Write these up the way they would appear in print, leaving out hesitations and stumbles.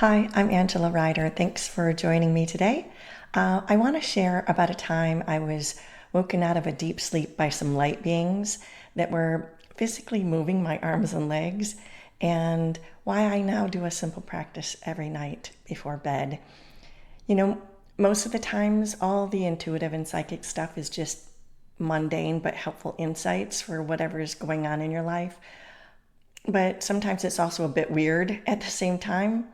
Hi, I'm Angela Ryder. Thanks for joining me today. I want to share about a time I was woken out of a deep sleep by some light beings that were physically moving my arms and legs, and why I now do a simple practice every night before bed. You know, most of the times, all the intuitive and psychic stuff is just mundane but helpful insights for whatever is going on in your life. But sometimes it's also a bit weird at the same time.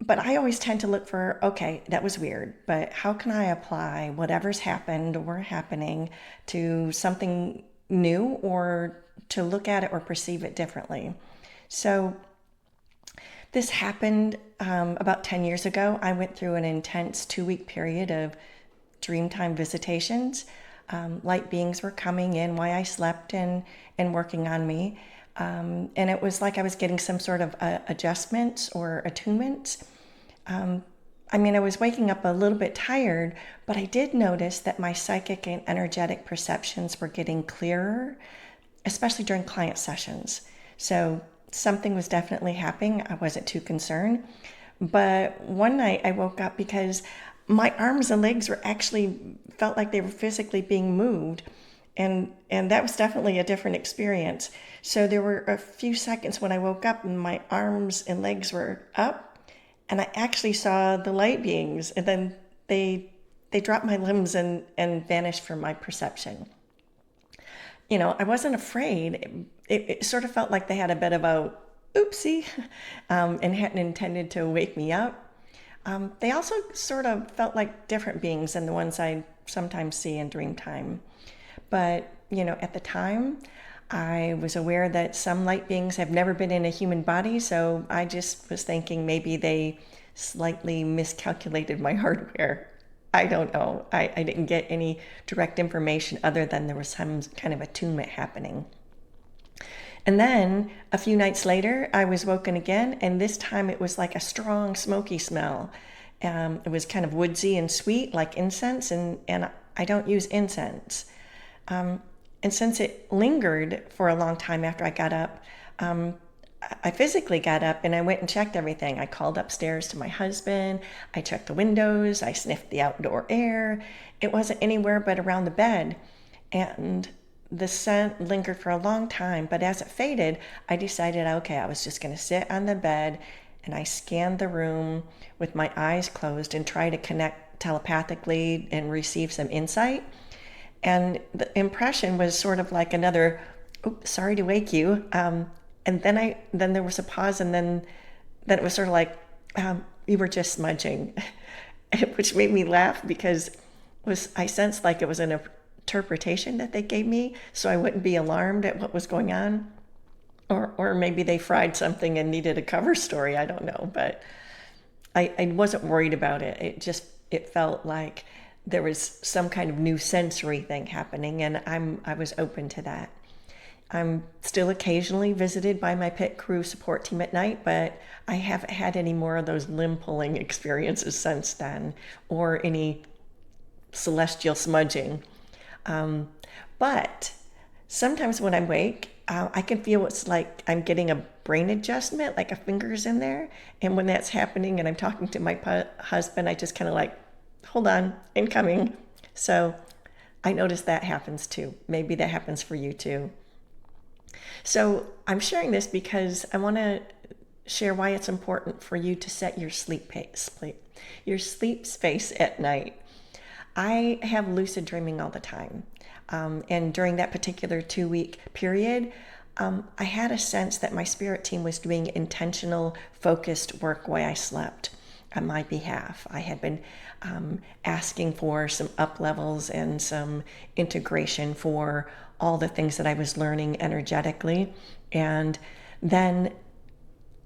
But I always tend to look for, okay, that was weird, but how can I apply whatever's happened or happening to something new, or to look at it or perceive it differently? So this happened about 10 years ago. I went through an intense 2 week period of dreamtime visitations. Light beings were coming in while I slept and working on me. And it was like I was getting some sort of adjustments or attunements. I was waking up a little bit tired, but I did notice that my psychic and energetic perceptions were getting clearer, especially during client sessions. So something was definitely happening. I wasn't too concerned. But one night I woke up because my arms and legs were actually felt like they were physically being moved. And that was definitely a different experience. So there were a few seconds when I woke up and my arms and legs were up, and I actually saw the light beings, and then they dropped my limbs and vanished from my perception. I wasn't afraid. It sort of felt like they had a bit of a oopsie, and hadn't intended to wake me up. They also sort of felt like different beings than the ones I sometimes see in dream time. But, at the time, I was aware that some light beings have never been in a human body, so I just was thinking maybe they slightly miscalculated my hardware. I don't know. I didn't get any direct information other than there was some kind of attunement happening. And then a few nights later, I was woken again, and this time it was like a strong, smoky smell. It was kind of woodsy and sweet, like incense, and I don't use incense. And since it lingered for a long time after I got up, I physically got up and I went and checked everything. I called upstairs to my husband. I checked the windows. I sniffed the outdoor air. It wasn't anywhere but around the bed. And the scent lingered for a long time, but as it faded, I decided, okay, I was just going to sit on the bed, and I scanned the room with my eyes closed and try to connect telepathically and receive some insight. And the impression was sort of like another, "Oops, sorry to wake you." And then there was a pause, and then it was sort of like, "You were just smudging," which made me laugh because I sensed like it was an interpretation that they gave me, so I wouldn't be alarmed at what was going on, or maybe they fried something and needed a cover story. I don't know, but I wasn't worried about it. It felt like there was some kind of new sensory thing happening, and I was open to that. I'm still occasionally visited by my pit crew support team at night, but I haven't had any more of those limb pulling experiences since then, or any celestial smudging. But sometimes when I wake, I can feel it's like I'm getting a brain adjustment, like a finger's in there. And when that's happening and I'm talking to my husband, I just kind of like, hold on, incoming. So I notice that happens too. Maybe that happens for you too. So I'm sharing this because I want to share why it's important for you to set your your sleep space at night. I have lucid dreaming all the time. And during that particular 2 week period, I had a sense that my spirit team was doing intentional, focused work while I slept on my behalf. I had been asking for some up levels and some integration for all the things that I was learning energetically. And then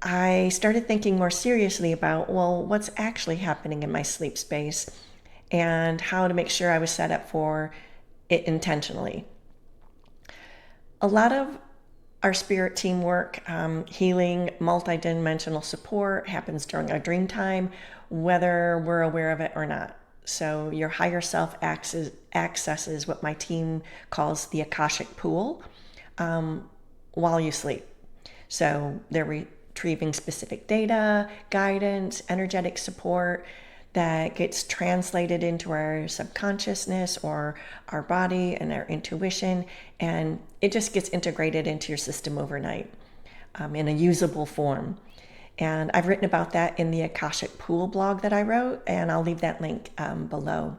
I started thinking more seriously about, well, what's actually happening in my sleep space and how to make sure I was set up for it intentionally. A lot of our spirit team work, healing, multidimensional support happens during our dream time, whether we're aware of it or not. So your higher self accesses what my team calls the Akashic pool while you sleep. So they're retrieving specific data, guidance, energetic support that gets translated into our subconsciousness or our body and our intuition, and it just gets integrated into your system overnight in a usable form. And I've written about that in the Akashic Pool blog that I wrote, and I'll leave that link below.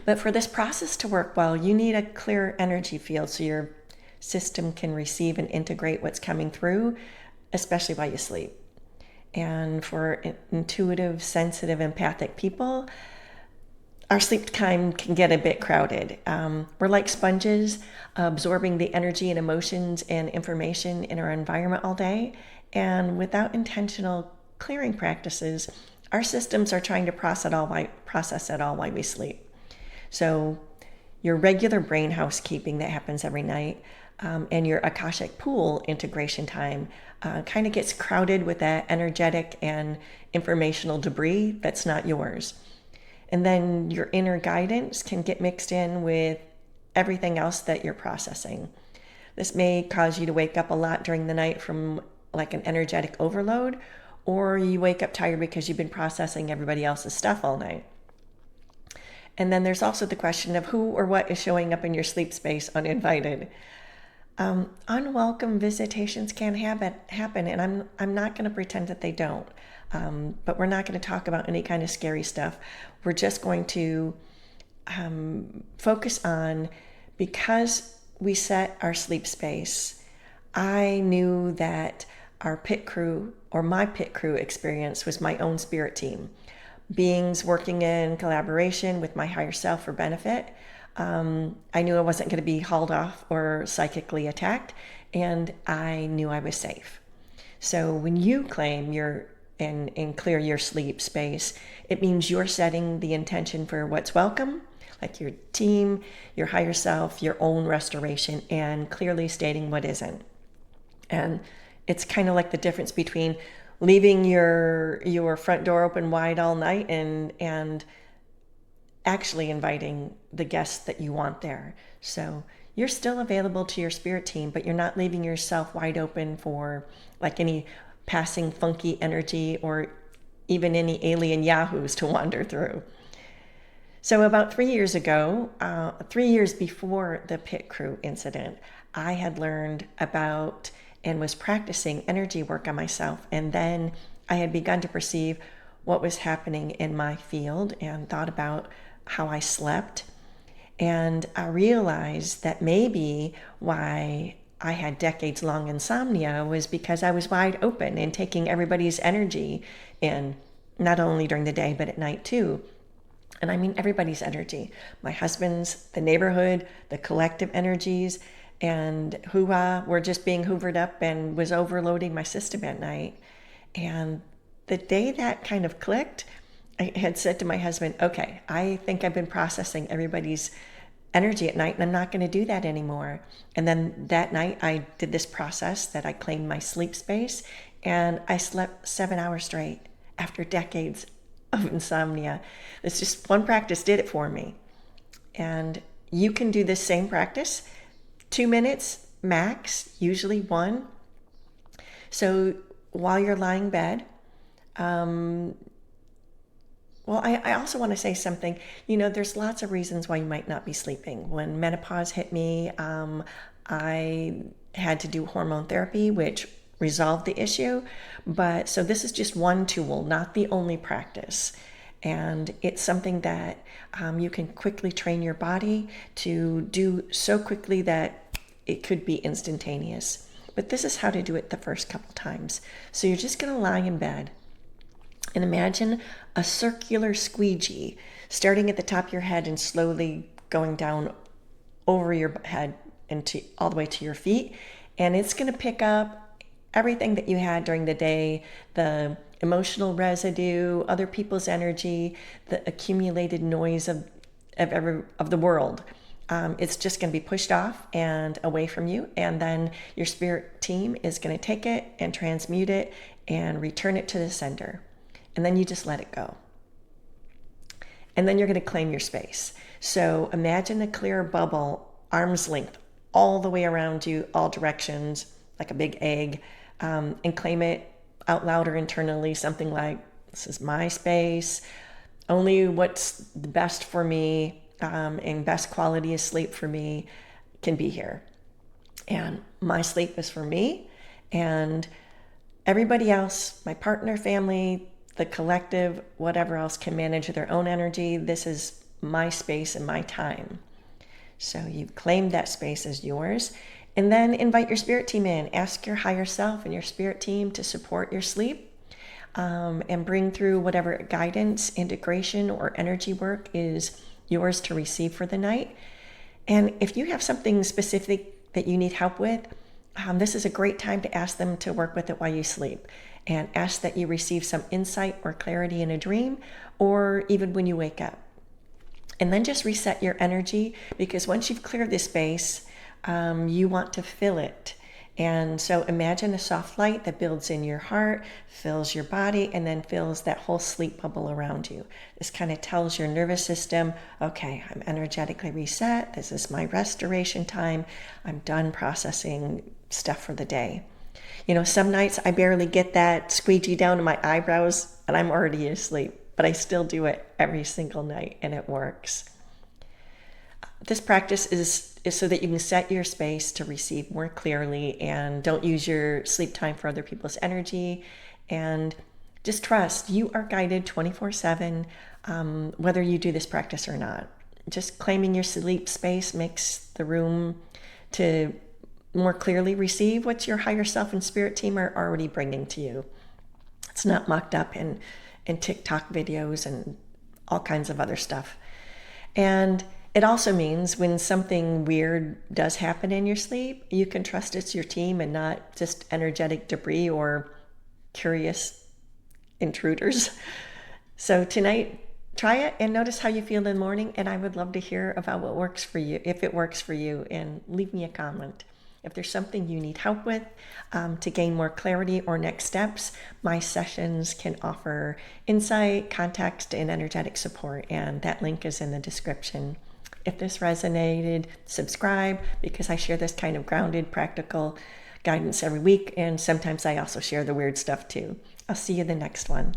But for this process to work well, you need a clear energy field so your system can receive and integrate what's coming through, especially while you sleep. And for intuitive, sensitive, empathic people, our sleep time can get a bit crowded. We're like sponges, absorbing the energy and emotions and information in our environment all day. And without intentional clearing practices, our systems are trying to process it all while we sleep. So your regular brain housekeeping that happens every night and your Akashic Pool integration time kind of gets crowded with that energetic and informational debris that's not yours. And then your inner guidance can get mixed in with everything else that you're processing. This may cause you to wake up a lot during the night from like an energetic overload, or you wake up tired because you've been processing everybody else's stuff all night. And then there's also the question of who or what is showing up in your sleep space uninvited. Unwelcome visitations can happen, and I'm not going to pretend that they don't. But we're not going to talk about any kind of scary stuff. We're just going to focus on, because we set our sleep space, I knew that our pit crew, or my pit crew experience, was my own spirit team. Beings working in collaboration with my higher self for benefit. I knew I wasn't going to be hauled off or psychically attacked, and I knew I was safe. So when you claim and clear your sleep space, it means you're setting the intention for what's welcome, like your team, your higher self, your own restoration, and clearly stating what isn't. And it's kind of like the difference between leaving your front door open wide all night and actually inviting the guests that you want there. So you're still available to your spirit team, but you're not leaving yourself wide open for like any passing funky energy or even any alien yahoos to wander through. So about 3 years ago, 3 years before the pit crew incident, I had learned about and was practicing energy work on myself. And then I had begun to perceive what was happening in my field and thought about how I slept. And I realized that maybe why I had decades-long insomnia was because I was wide open and taking everybody's energy in, not only during the day, but at night too. And I mean everybody's energy, my husband's, the neighborhood, the collective energies, and who were just being hoovered up and was overloading my system at night. And the day that kind of clicked, I had said to my husband, okay, I think I've been processing everybody's energy at night, and I'm not going to do that anymore. And then that night I did this process that I claimed my sleep space, and I slept 7 hours straight after decades of insomnia. It's just one practice did it for me. And you can do this same practice, 2 minutes max, usually one. So while you're lying in bed, well, I also want to say something. There's lots of reasons why you might not be sleeping. When menopause hit me, I had to do hormone therapy, which resolved the issue. But so this is just one tool, not the only practice. And it's something that you can quickly train your body to do so quickly that it could be instantaneous. But this is how to do it the first couple times. So you're just going to lie in bed and imagine a circular squeegee starting at the top of your head and slowly going down over your head and all the way to your feet. And it's going to pick up everything that you had during the day, the emotional residue, other people's energy, the accumulated noise of the world. It's just going to be pushed off and away from you. And then your spirit team is going to take it and transmute it and return it to the center. And then you just let it go. And then you're going to claim your space. So imagine a clear bubble, arm's length, all the way around you, all directions, like a big egg. and claim it out loud or internally, something like, this is my space, only what's the best for me and best quality of sleep for me can be here. And my sleep is for me, and everybody else, my partner, family, the collective, whatever else, can manage their own energy. This is my space and my time. So you've claimed that space as yours. And then invite your spirit team in. Ask your higher self and your spirit team to support your sleep and bring through whatever guidance, integration, or energy work is yours to receive for the night. And if you have something specific that you need help with, this is a great time to ask them to work with it while you sleep, and ask that you receive some insight or clarity in a dream or even when you wake up. And then just reset your energy, because once you've cleared this space, you want to fill it. And so imagine a soft light that builds in your heart, fills your body, and then fills that whole sleep bubble around you. This kind of tells your nervous system, okay, I'm energetically reset. This is my restoration time. I'm done processing stuff for the day. You know, some nights I barely get that squeegee down to my eyebrows and I'm already asleep, but I still do it every single night and it works. This practice is so that you can set your space to receive more clearly and don't use your sleep time for other people's energy. And just trust you are guided 24/7, whether you do this practice or not. Just claiming your sleep space makes the room to more clearly receive what your higher self and spirit team are already bringing to you. It's not mucked up in TikTok videos and all kinds of other stuff. And it also means when something weird does happen in your sleep, you can trust it's your team and not just energetic debris or curious intruders. So tonight, try it and notice how you feel in the morning. And I would love to hear about what works for you, if it works for you, and leave me a comment. If there's something you need help with to gain more clarity or next steps, my sessions can offer insight, context, and energetic support. And that link is in the description. If this resonated, subscribe, because I share this kind of grounded, practical guidance every week. And sometimes I also share the weird stuff too. I'll see you in the next one.